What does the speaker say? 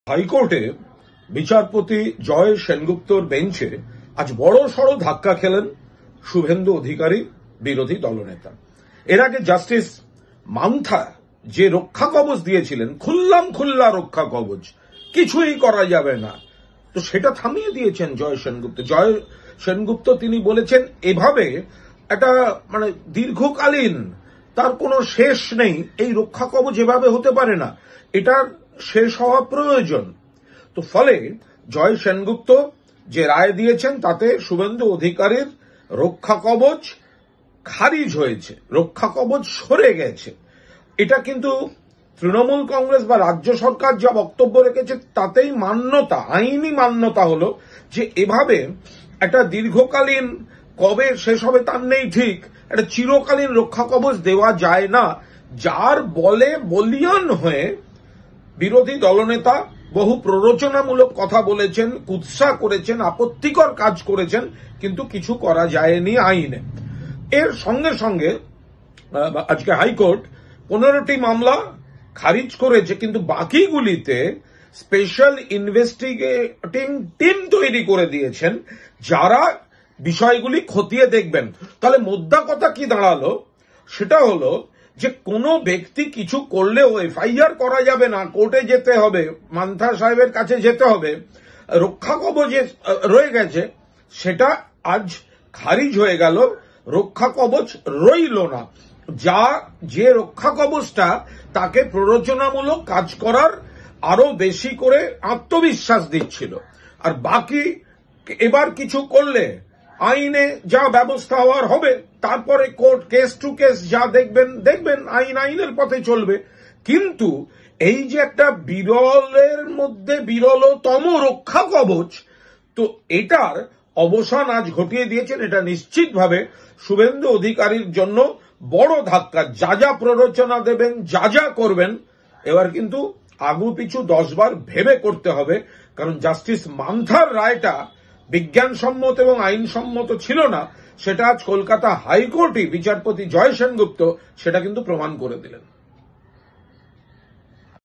হাইকোর্টে বিচারপতি জয় সেনগুপ্তর বেঞ্চে আজ বড় সড় ধাক্কা খেলেন শুভেন্দু অধিকারী, বিরোধী দলনেতা। এর আগে জাস্টিস মান্থা যে রক্ষা কবচ দিয়েছিলেন, খুল্লা রক্ষা কবচ, কিছুই করা যাবে না, তো সেটা থামিয়ে দিয়েছেন জয় সেনগুপ্ত। জয় সেনগুপ্ত তিনি বলেছেন এভাবে একটা দীর্ঘকালীন, তার কোনো শেষ নেই, এই রক্ষা কবচ এভাবে হতে পারে না, এটার শেষ হওয়া প্রয়োজন। তো ফলে জয় সেনগুপ্ত যে রায় দিয়েছেন তাতে শুভেন্দু অধিকারীর রক্ষা কবচ খারিজ হয়েছে, রক্ষা কবচ সরে গেছে। এটা কিন্তু তৃণমূল কংগ্রেস বা রাজ্য সরকার যা বক্তব্য রেখেছে তাতেই মান্যতা, আইনি মান্যতা হলো যে এভাবে একটা দীর্ঘকালীন, কবে শেষ হবে তার নেই ঠিক, একটা চিরকালীন রক্ষা কবচ দেওয়া যায় না। যার বলে বলিয়ান হয়ে বিরোধী দলনেতা বহু প্ররোচনামূলক কথা বলেছেন, কুৎসা করেছেন, আপত্তিকর কাজ করেছেন, কিন্তু কিছু করা যায়নি আইনে। এর সঙ্গে সঙ্গে আজকে হাইকোর্ট 15টি মামলা খারিজ করেছে, কিন্তু বাকিগুলিতে স্পেশাল ইনভেস্টিগেটিং টিম তৈরি করে দিয়েছেন যারা বিষয়গুলি খতিয়ে দেখবেন। তাহলে মোদ্দা কথা কি দাঁড়ালো, সেটা হলো যে কোনো ব্যক্তি কিছু করলেও এফআইআর করা যাবে না, কোর্টে যেতে হবে, মান্থা সাহেবের কাছে যেতে হবে, রক্ষা কবচ রয়ে গেছে সেটা আজ খারিজ হয়ে গেল, রক্ষা কবচ রইল না। যে রক্ষা কবচটা তাকে প্ররোচনামূলক কাজ করার আরো বেশি করে আত্মবিশ্বাস দিচ্ছিল, আর বাকি এবার কিছু করলে আইনে যা ব্যবস্থা হওয়ার হবে, তারপরে কোর্ট কেস টু কেস যা দেখবেন আইনের পথে চলবে। কিন্তু এই যে একটা বিরলের মধ্যে বিরলতম রক্ষা কবচ, তো এটার অবসান আজ ঘটিয়ে দিয়েছেন। এটা নিশ্চিতভাবে শুভেন্দু অধিকারীর জন্য বড় ধাক্কা। যা প্ররোচনা দেবেন, যা করবেন, এবার কিন্তু আগু পিছু 10 বার ভেবে করতে হবে, কারণ জাস্টিস মান্থার রায়টা বিজ্ঞানসম্মত এবং আইনসম্মত ছিল না, সেটা আজ কলকাতা হাইকোর্টে বিচারপতি জয় সেনগুপ্ত সেটা কিন্তু প্রমাণ করে দিলেন।